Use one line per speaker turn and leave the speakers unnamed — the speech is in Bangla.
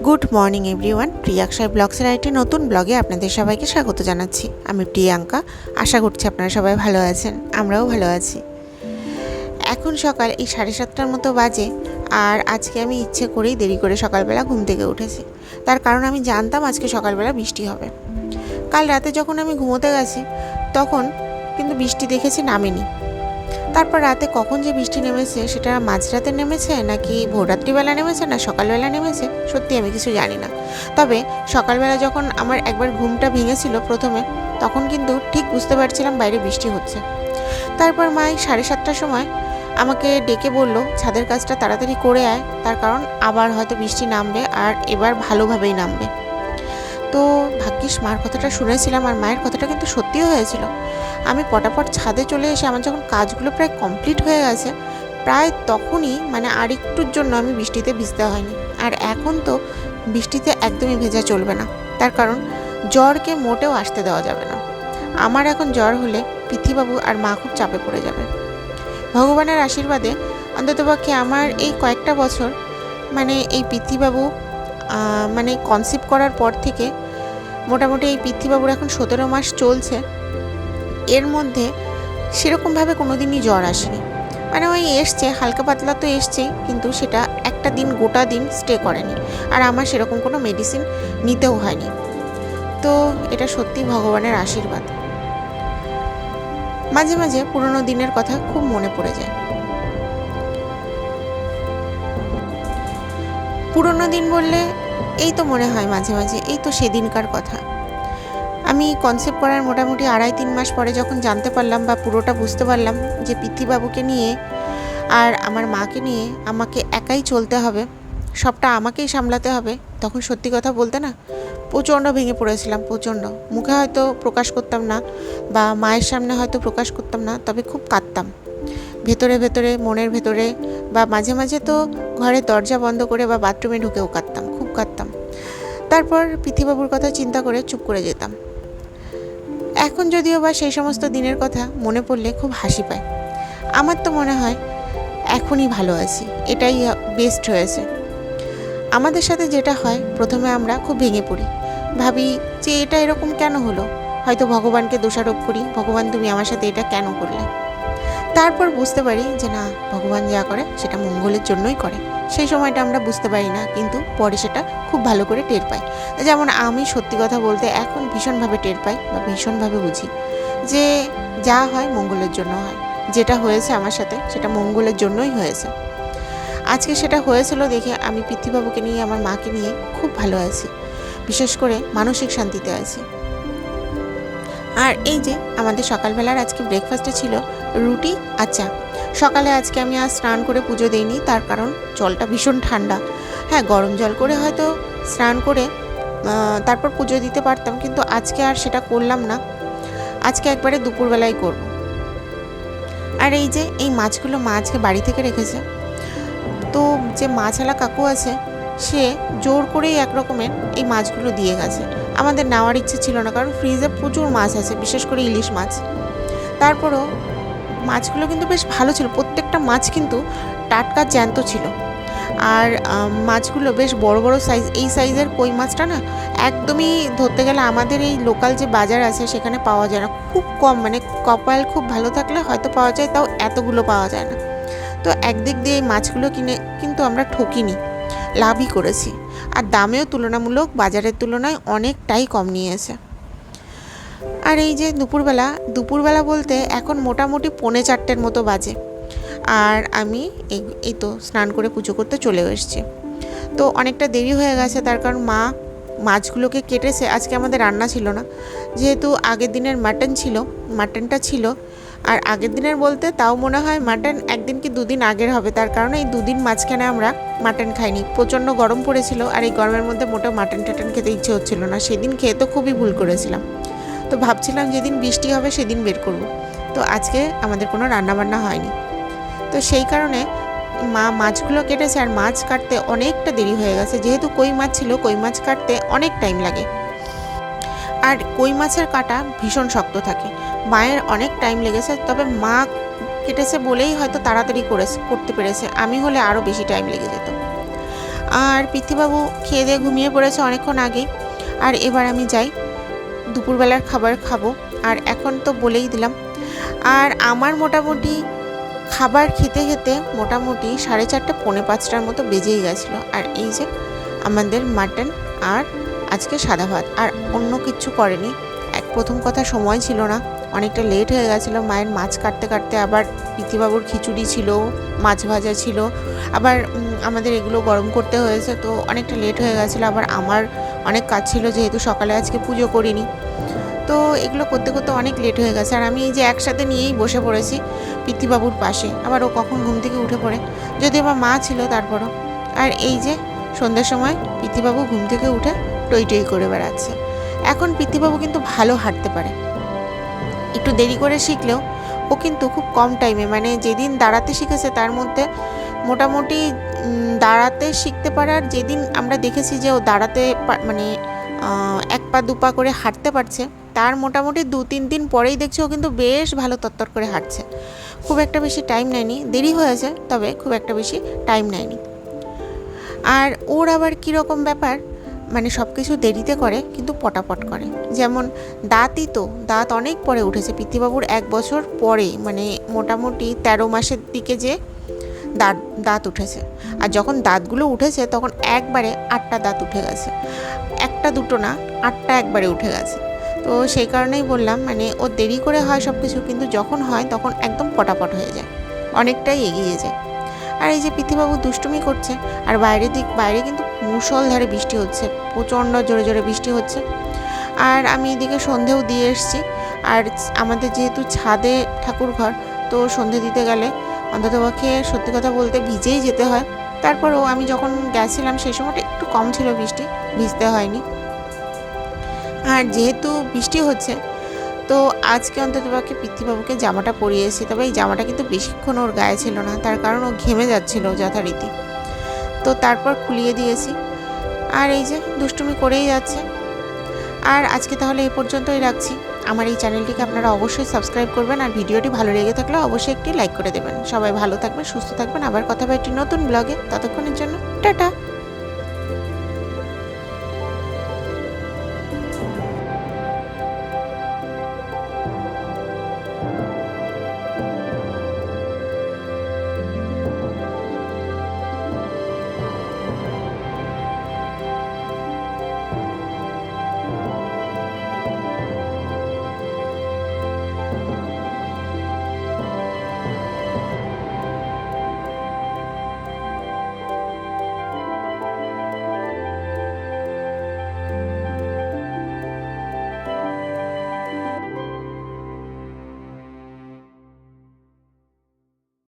গুড মর্নিং এভরিওয়ান, প্রিয়াঙ্কা ব্লগসের একটি নতুন ব্লগে আপনাদের সবাইকে স্বাগত জানাচ্ছি। আমি প্রিয়াঙ্কা। আশা করছি আপনারা সবাই ভালো আছেন, আমরাও ভালো আছি। এখন সকাল এই 7:30টার মতো বাজে, আর আজকে আমি ইচ্ছে করেই দেরি করে সকালবেলা ঘুম থেকে উঠেছি। তার কারণ আমি জানতাম আজকে সকালবেলা বৃষ্টি হবে। কাল রাতে যখন আমি ঘুমোতে গেছি তখন কিন্তু বৃষ্টি দেখেছি নামেনি। তারপর রাতে কখন যে বৃষ্টি নেমেছে, সেটা মাঝরাতে নেমেছে নাকি ভোররাত্রিবেলা নেমেছে না সকালবেলা নেমেছে, সত্যি আমি কিছু জানি না। তবে সকালবেলা যখন আমার একবার ঘুমটা ভেঙেছিল প্রথমে, তখন কিন্তু ঠিক বুঝতে পারছিলাম বাইরে বৃষ্টি হচ্ছে। তারপর মা 7:30টার সময় আমাকে ডেকে বলল, ছাদের কাজটা তাড়াতাড়ি করে আয়, তার কারণ আবার হয়তো বৃষ্টি নামবে, আর এবার ভালোভাবেই নামবে। তো ভাগ্যিস মার কথাটা শুনেছিলাম, আর মায়ের কথাটা কিন্তু সত্যিও হয়েছিল। আমি পটাপট ছাদে চলে এসে আমার যখন কাজগুলো প্রায় কমপ্লিট হয়ে গেছে, প্রায় তখনই আর একটুর জন্য আমি বৃষ্টিতে ভিজতে হয়নি। আর এখন তো বৃষ্টিতে একদমই ভেজা চলবে না, তার কারণ জ্বরকে মোটেও আসতে দেওয়া যাবে না। আমার এখন জ্বর হলে পৃথ্বীবাবু আর মা খুব চাপে পড়ে যাবে। ভগবানের আশীর্বাদে অন্ততপক্ষে আমার এই কয়েকটা বছর এই পৃথ্বীবাবু কনসিভ করার পর থেকে মোটামুটি এই পৃথ্বীবাবুর এখন 17 মাস চলছে। এর মধ্যে সেরকমভাবে কোনো দিনই জ্বর আসেনি। ওই এসছে হালকা পাতলা তো এসছেই, কিন্তু সেটা একটা দিন গোটা দিন স্টে করেনি। আর আমার সেরকম কোনো মেডিসিন নিতেও হয়নি। তো এটা সত্যি ভগবানের আশীর্বাদ। মাঝে মাঝে পুরনো দিনের কথা খুব মনে পড়ে যায়। পুরনো দিন বললে এই তো মনে হয় মাঝে মাঝে এই তো সেদিনকার কথা। আমি কনসেপ্ট করার মোটামুটি 2.5-3 মাস পরে যখন জানতে পারলাম বা পুরোটা বুঝতে পারলাম যে পৃথ্বীবাবুকে নিয়ে আর আমার মাকে নিয়ে আমাকে একাই চলতে হবে, সবটা আমাকেই সামলাতে হবে, তখন সত্যি কথা বলতে না প্রচণ্ড ভেঙে পড়েছিলাম। প্রচণ্ড। মুখে হয়তো প্রকাশ করতাম না বা মায়ের সামনে হয়তো প্রকাশ করতাম না, তবে খুব কাঁদতাম ভেতরে ভেতরে, মনের ভেতরে, বা মাঝে মাঝে তো ঘরের দরজা বন্ধ করে বা বাথরুমে ঢুকেও কাঁদতাম, খুব কাঁদতাম। তারপর পৃথ্বীবাবুর কথা চিন্তা করে চুপ করে যেতাম। এখন যদিও বা সেই সমস্ত দিনের কথা মনে পড়লে খুব হাসি পায়। আমার তো মনে হয় এখনই ভালো আছি, এটাই বেস্ট হয়েছে। আমাদের সাথে যেটা হয়, প্রথমে আমরা খুব ভেঙে পড়ি, ভাবি যে এটা এরকম কেন হলো, হয়তো ভগবানকে দোষারোপ করি, ভগবান তুমি আমার সাথে এটা কেন করলে। তারপর বুঝতে পারি যে না, ভগবান যা করে সেটা মঙ্গলের জন্যই করে। সেই সময়টা আমরা বুঝতে পারি না, কিন্তু পরে সেটা খুব ভালো করে টের পাই। যেমন আমি সত্যি কথা বলতে এখন ভীষণভাবে টের পাই বা ভীষণভাবে বুঝি যে যা হয় মঙ্গলের জন্য হয়। যেটা হয়েছে আমার সাথে সেটা মঙ্গলের জন্যই হয়েছে। আজকে সেটা হয়েছিল দেখে আমি পৃথ্বীবাবুকে নিয়ে, আমার মাকে নিয়ে খুব ভালো আছি, বিশেষ করে মানসিক শান্তিতে আছি। আর এই যে আমাদের সকালবেলার আজকে ব্রেকফাস্টে ছিল রুটি আর চা। সকালে আজকে আমি আর স্নান করে পুজো দিইনি, তার কারণ জলটা ভীষণ ঠান্ডা। হ্যাঁ, গরম জল করে হয়তো স্নান করে তারপর পুজো দিতে পারতাম, কিন্তু আজকে আর সেটা করলাম না। আজকে একবারে দুপুরবেলায় করব। আর এই যে এই মাছগুলো মা আজকে বাড়ি থেকে রেখেছে। তো যে মাছওয়ালা কাকু আছে, সে জোর করেই একরকমের এই মাছগুলো দিয়ে গেছে। আমাদের নেওয়ার ইচ্ছে ছিল না, কারণ ফ্রিজে প্রচুর মাছ আছে, বিশেষ করে ইলিশ মাছ। তারপরও মাছগুলো কিন্তু বেশ ভালো ছিল, প্রত্যেকটা মাছ কিন্তু টাটকা জ্যান্ত ছিল। আর মাছগুলো বেশ বড় বড় সাইজ। এই সাইজের কই মাছটা না একদমই ধরতে গেলে আমাদের এই লোকাল যে বাজার আছে সেখানে পাওয়া যায় না, খুব কম। কপাল খুব ভালো থাকলে হয়তো পাওয়া যায়, তাও এতগুলো পাওয়া যায় না। তো একদিক দিয়ে এই মাছগুলো কিনে কিন্তু আমরা ঠকিনি, লাভই করেছি। আর দামেও তুলনামূলক বাজারের তুলনায় অনেকটাই কম নিয়েছে। আর এই যে দুপুরবেলা বলতে এখন মোটামুটি 3:45 মতো বাজে, আর আমি এই তো স্নান করে পুজো করতে চলেও এসেছি। তো অনেকটা দেরি হয়ে গেছে, তার কারণ মা মাছগুলোকে কেটেছে। আজকে আমাদের রান্না ছিল না, যেহেতু আগের দিনের মাটনটা ছিল। আর আগের দিনের বলতে তাও মনে হয় মাটন 1 দিন কি 2 দিন আগের হবে, তার কারণে এই 2 দিন মাঝখানে আমরা মাটন খাইনি। প্রচণ্ড গরম পড়েছিল, আর এই গরমের মধ্যে মোটেও মাটন খেতে ইচ্ছে হচ্ছিল না। সেদিন খেয়ে তো খুবই ভুল করেছিলাম। তো ভাবছিলাম যেদিন বৃষ্টি হবে সেদিন বের করব। তো আজকে আমাদের কোনো রান্নাবান্না হয়নি। তো সেই কারণে মা মাছগুলো কেটেছে, আর মাছ কাটতে অনেকটা দেরি হয়ে গেছে। যেহেতু কই মাছ ছিল, কই মাছ কাটতে অনেক টাইম লাগে, আর কই মাছের কাটা ভীষণ শক্ত থাকে। মায়ের অনেক টাইম লেগেছে, তবে মা কেটেছে বলেই হয়তো তাড়াতাড়ি করতে পেরেছে। আমি হলে আরও বেশি টাইম লেগে যেত। আর পিতৃবাবু খেয়ে দিয়ে ঘুমিয়ে পড়েছে অনেকক্ষণ আগেই। আর এবার আমি যাই দুপুরবেলার খাবার খাবো। আর এখন তো বলেই দিলাম। আর আমার মোটামুটি খাবার খেতে খেতে মোটামুটি 4:30 পৌনে 5টার মতো বেজেই গেছিলো। আর এই যে আমাদের মাটন আর আজকে সাদা ভাত, আর অন্য কিচ্ছু করেনি। প্রথম কথা সময় ছিল না, অনেকটা লেট হয়ে গেছিলো। মায়ের মাছ কাটতে কাটতে আবার পিতৃবাবুর খিচুড়ি ছিল, মাছ ভাজা ছিল, আবার আমাদের এগুলো গরম করতে হয়েছে, তো অনেকটা লেট হয়ে গেছিলো। আবার আমার অনেক কাজ ছিল, যেহেতু সকালে আজকে পুজো করিনি, তো এগুলো করতে করতে অনেক লেট হয়ে গেছে। আর আমি এই যে একসাথে নিয়েই বসে পড়েছি পিতৃবাবুর পাশে। আবার ও কখন ঘুম থেকে উঠে পড়ে, যদি আবার মা ছিল তারপরও। আর এই যে সন্ধ্যার সময় পিতৃবাবু ঘুম থেকে উঠে টই টই করে বেড়াচ্ছে। এখন পিতৃবাবু কিন্তু ভালো হাঁটতে পারে, একটু দেরি করে শিখলেও ও কিন্তু খুব কম টাইমে, মানে যেদিন দাঁড়াতে শিখেছে তার মধ্যে মোটামুটি দাঁড়াতে শিখতে পারার, যেদিন আমরা দেখেছি যে ও দাঁড়াতে মানে 1 পা 2 পা করে হাঁটতে পারছে, তার মোটামুটি 2-3 দিন পরেই দেখছি ও কিন্তু বেশ ভালো তত্তর করে হাঁটছে। খুব একটা বেশি টাইম নেয়নি, দেরি হয়েছে, তবে খুব একটা বেশি টাইম নেয়নি। আর ওর আবার কীরকম ব্যাপার, মানে সব কিছু দেরিতে করে কিন্তু পটাপট করে। যেমন দাঁতই তো, দাঁত অনেক পরে উঠেছে পিতৃবাবুর, 1 বছর পরে, মানে মোটামুটি 13 মাসের দিকে যে দাঁত উঠেছে। আর যখন দাঁতগুলো উঠেছে তখন একবারে 8টা দাঁত উঠে গেছে, 1টা 2টো না, 8টা একবারে উঠে গেছে। তো সেই কারণেই বললাম, মানে ও দেরি করে হয় সব কিছু, কিন্তু যখন হয় তখন একদম পটাপট হয়ে যায়, অনেকটাই এগিয়ে যায়। আর এই যে পিতৃবাবু দুষ্টুমি করছে, আর বাইরে কিন্তু মুষলধারে বৃষ্টি হচ্ছে, প্রচণ্ড জোরে জোরে বৃষ্টি হচ্ছে। আর আমি এদিকে সন্ধেও দিয়ে এসেছি। আর আমাদের যেহেতু ছাদে ঠাকুর ঘর, তো সন্ধে দিতে গেলে অন্ততপক্ষে সত্যি কথা বলতে ভিজেই যেতে হয়। তারপরও আমি যখন গেছিলাম সেই সময়টা একটু কম ছিল বৃষ্টি, ভিজতে হয়নি। আর যেহেতু বৃষ্টি হচ্ছে, তো আজকে অন্ততপক্ষে পিতৃবাবুকে জামাটা পরিয়েছি। তবে এই জামাটা কিন্তু বেশিক্ষণ ওর গায়ে ছিল না, তার কারণ ও ঘেমে যাচ্ছিল যথারীতি, তো তারপর খুলিয়ে দিয়েছি। আর এই যে দুষ্টুমি করেই যাচ্ছে। আর আজকে তাহলে এই পর্যন্তই রাখছি। আমার এই চ্যানেলটিকে আপনারা অবশ্যই সাবস্ক্রাইব করবেন, আর ভিডিওটি ভালো লেগে থাকলে অবশ্যই একটি লাইক করে দেবেন। সবাই ভালো থাকবেন, সুস্থ থাকবেন। আবার কথা হবে একটি নতুন ব্লগে, ততক্ষণের জন্য টাটা।